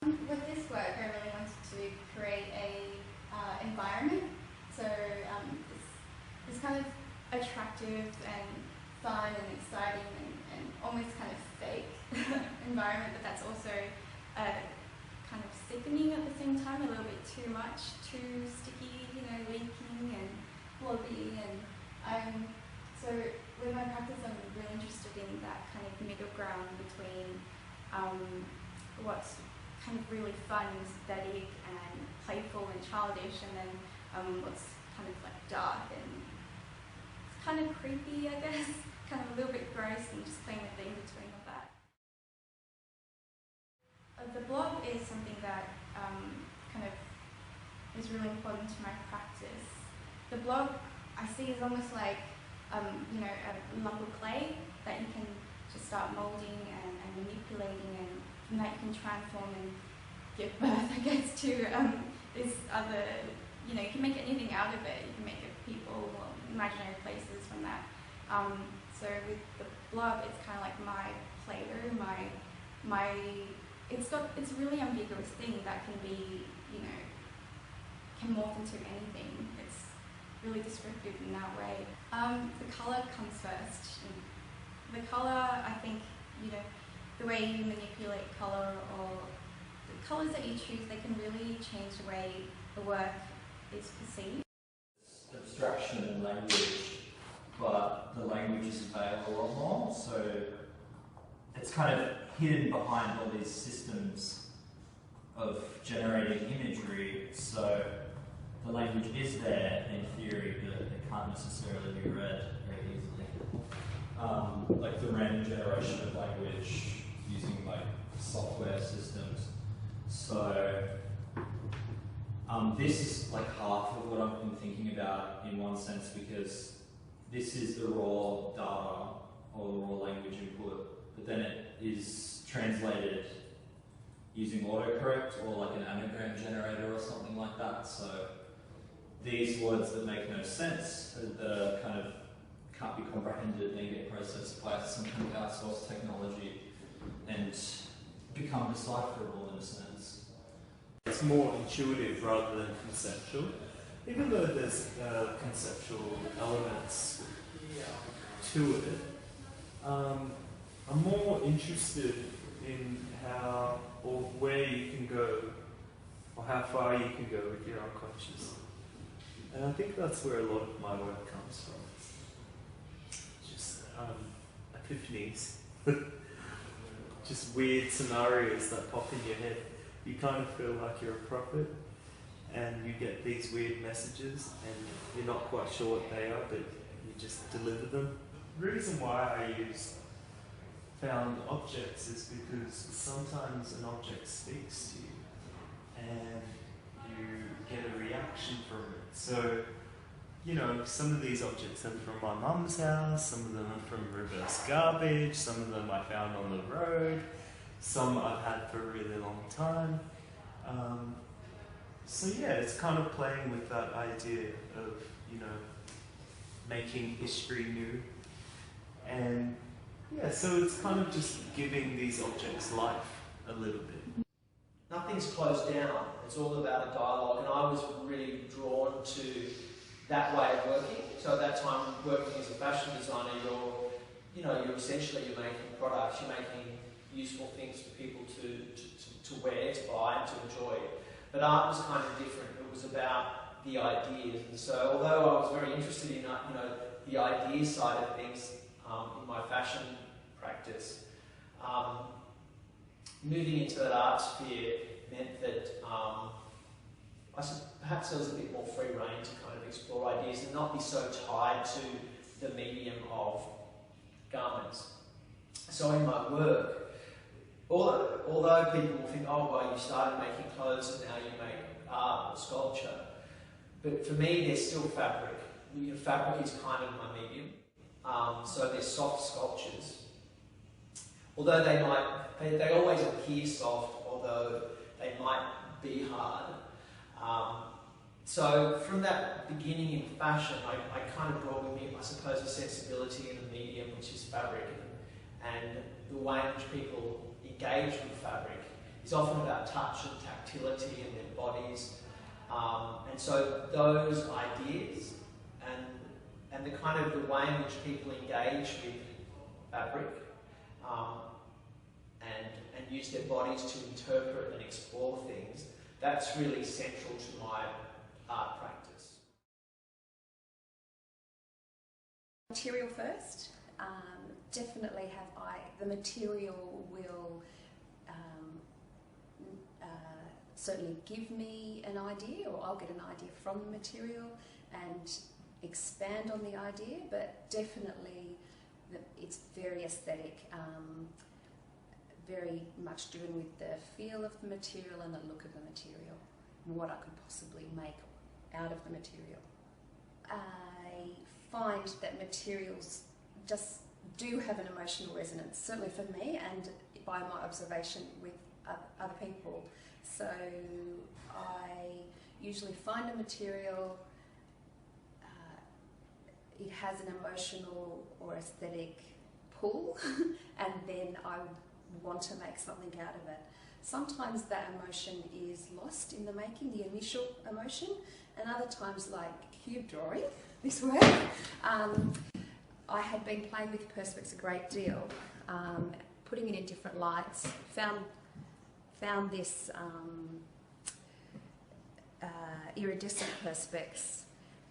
With this work, I really wanted to create a environment. So this kind of attractive and fun and exciting and almost kind of fake environment, but that's also kind of sickening at the same time, a little bit too much, too sticky, leaking and blobby. And so with my practice, I'm really interested in that kind of middle ground between what's kind of really fun and aesthetic and playful and childish, and then what's kind of like dark and it's kind of creepy, I guess, kind of a little bit gross, and just playing with the in-between of that. The blog is something that kind of is really important to my practice. The blog I see is almost like a lump of clay that you can just start moulding and manipulating, and from that you can transform and give birth, I guess, to this other, you can make anything out of it. You can make it people or imaginary places from that. So with the blog, it's kind of like my Play-Doh, it's a really ambiguous thing that can be, can morph into anything. It's really descriptive in that way. The colour comes first. The colour, I think, the way you manipulate colour or the colours that you choose, they can really change the way the work is perceived. Abstraction and language, but the language is available a lot more, so it's kind of hidden behind all these systems of generating imagery, so the language is there in theory, but it can't necessarily be read very easily. Like the random generation of language using like software systems. So this is like half of what I've been thinking about in one sense, because this is the raw data or the raw language input, but then it is translated using autocorrect or like an anagram generator or something like that. So these words that make no sense, that kind of can't be comprehended, then get processed by some kind of outsourced technology and become decipherable in a sense. It's more intuitive rather than conceptual, even though there's conceptual elements to it. I'm more interested in how or where you can go, or how far you can go with your unconscious. And I think that's where a lot of my work comes from. Just epiphanies. Just weird scenarios that pop in your head. You kind of feel like you're a prophet, and you get these weird messages, and you're not quite sure what they are, but you just deliver them. The reason why I use found objects is because sometimes an object speaks to you, and you get a reaction from it. So, some of these objects are from my mum's house, some of them are from reverse garbage, some of them I found on the road, some I've had for a really long time. So yeah, it's kind of playing with that idea of, making history new. And yeah, so it's kind of just giving these objects life a little bit. Nothing's closed down. It's all about a dialogue, and I was really drawn to that way of working. So at that time, working as a fashion designer, you're essentially making products, you're making useful things for people to wear, to buy, and to enjoy. But art was kind of different. It was about the ideas, and so although I was very interested in the idea side of things in my fashion practice, moving into that art sphere meant that perhaps there was a bit more free rein to kind of explore ideas and not be so tied to the medium of garments. So in my work, although people will think, oh well, you started making clothes and now you make art or sculpture, but for me there's still fabric. Fabric is kind of my medium. So there's soft sculptures. Although they always appear soft, although they might be hard. So from that beginning in fashion, I kind of brought with me, I suppose, a sensibility in the medium, which is fabric, and the way in which people engage with fabric is often about touch and tactility in their bodies. And so those ideas and the kind of the way in which people engage with fabric and use their bodies to interpret and explore things, that's really central to my art practice. Material first. Definitely the material will certainly give me an idea, or I'll get an idea from the material and expand on the idea, but definitely it's very aesthetic, very much driven with the feel of the material and the look of the material, and what I could possibly make out of the material. I find that materials just do have an emotional resonance, certainly for me and by my observation with other people. So I usually find a material, it has an emotional or aesthetic pull, and then I want to make something out of it. Sometimes that emotion is lost in the making, the initial emotion, and other times, like cube drawing, this work, I had been playing with Perspex a great deal, putting it in different lights, found this iridescent Perspex,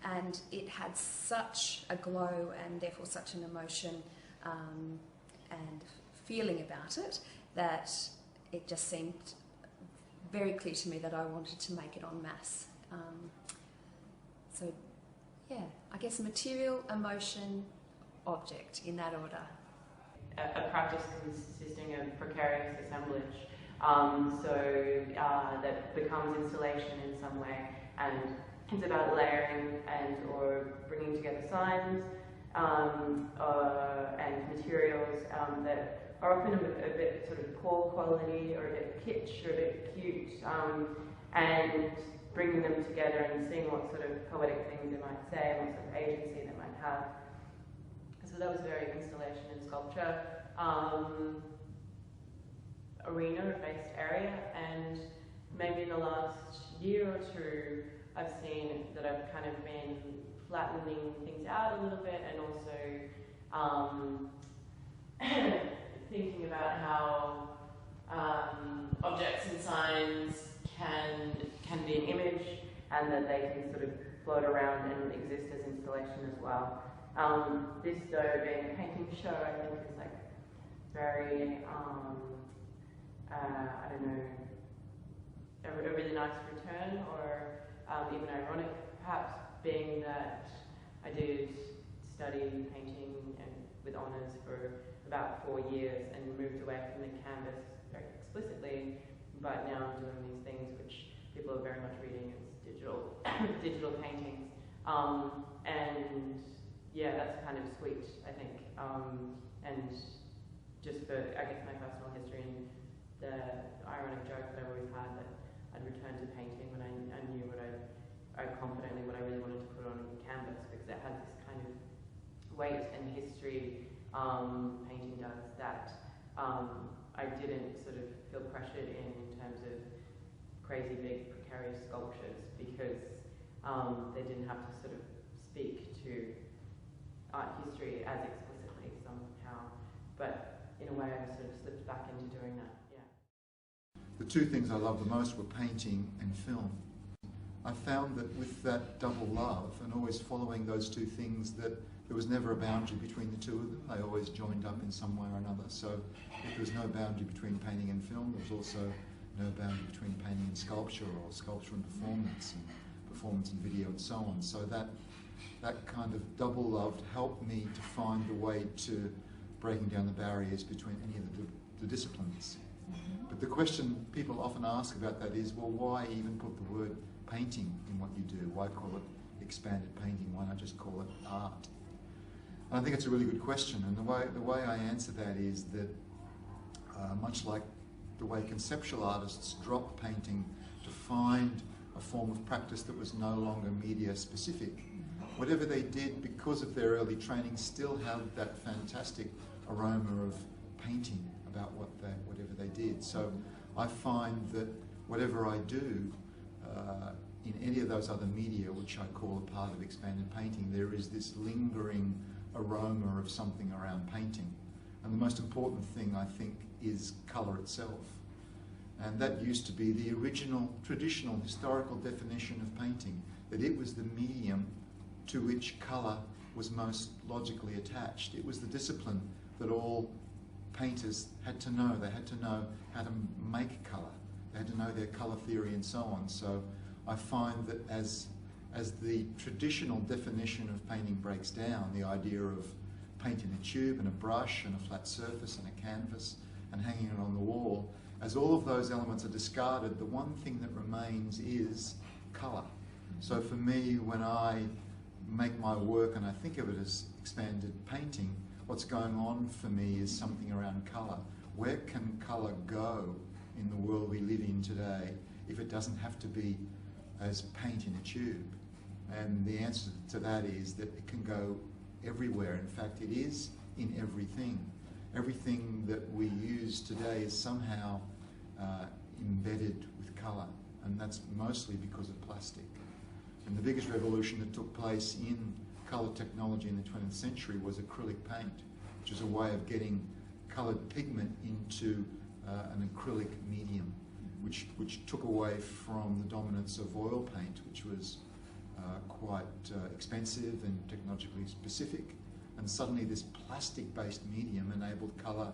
and it had such a glow and therefore such an emotion and feeling about it that it just seemed very clear to me that I wanted to make it en masse. So yeah, I guess material, emotion, object, in that order. A practice consisting of precarious assemblage, that becomes installation in some way, and it's about layering and or bringing together signs and materials that are often a bit sort of poor quality or a bit kitsch or a bit cute, and bringing them together and seeing what sort of poetic things they might say and what sort of agency they might have. So that was very installation and sculpture arena-based area, and maybe in the last year or two I've seen that I've kind of been flattening things out a little bit, and also thinking about how objects and signs can be an image, and that they can sort of float around and exist as installation as well. This though being a painting show, I think is like very, I don't know, a really nice return, or even ironic perhaps, being that I did study painting and with honours for about 4 years and moved away from the canvas very explicitly, but now I'm doing these things which people are very much reading as digital paintings, and yeah, that's kind of sweet, I think, and just for, I guess, my personal history and the ironic joke that I've always had that I'd return to painting when I knew what I confidently what I really wanted to put on canvas, because it has this kind of weight and history painting does that I didn't sort of feel pressured in terms of crazy big precarious sculptures, because they didn't have to sort of speak to art history as explicitly somehow, but in a way I sort of slipped back into doing that, yeah. The two things I loved the most were painting and film. I found that with that double love and always following those two things, that there was never a boundary between the two of them. They always joined up in some way or another. So if there was no boundary between painting and film, there was also no boundary between painting and sculpture, or sculpture and performance and video and so on. So that kind of double love helped me to find the way to breaking down the barriers between any of the disciplines. But the question people often ask about that is, well, why even put the word painting in what you do? Why call it expanded painting? Why not just call it art? And I think it's a really good question, and the way I answer that is that much like the way conceptual artists drop painting to find a form of practice that was no longer media specific, whatever they did because of their early training still had that fantastic aroma of painting about whatever they did. So I find that whatever I do in any of those other media, which I call a part of expanded painting, there is this lingering aroma of something around painting. And the most important thing, I think, is colour itself. And that used to be the original, traditional, historical definition of painting, that it was the medium to which colour was most logically attached. It was the discipline that all painters had to know. They had to know how to make colour. They had to know their colour theory and so on. So I find that as the traditional definition of painting breaks down, the idea of paint in a tube and a brush and a flat surface and a canvas and hanging it on the wall, as all of those elements are discarded, the one thing that remains is colour. So for me, when I make my work and I think of it as expanded painting, what's going on for me is something around colour. Where can colour go in the world we live in today if it doesn't have to be as paint in a tube? And the answer to that is that it can go everywhere. In fact, it is in everything. Everything that we use today is somehow embedded with colour, and that's mostly because of plastic. And the biggest revolution that took place in colour technology in the 20th century was acrylic paint, which is a way of getting coloured pigment into an acrylic medium, which took away from the dominance of oil paint, which was quite expensive and technologically specific. And suddenly this plastic-based medium enabled colour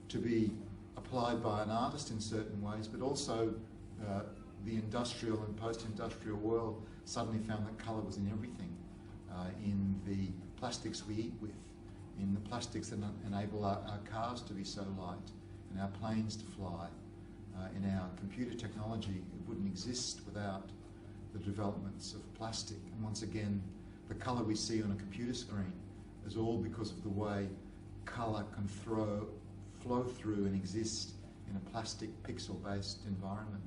to be applied by an artist in certain ways, but also the industrial and post-industrial world suddenly found that colour was in everything, in the plastics we eat with, in the plastics that enable our cars to be so light, and our planes to fly, in our computer technology. It wouldn't exist without the developments of plastic. And once again, the colour we see on a computer screen is all because of the way colour can flow through and exist in a plastic pixel-based environment.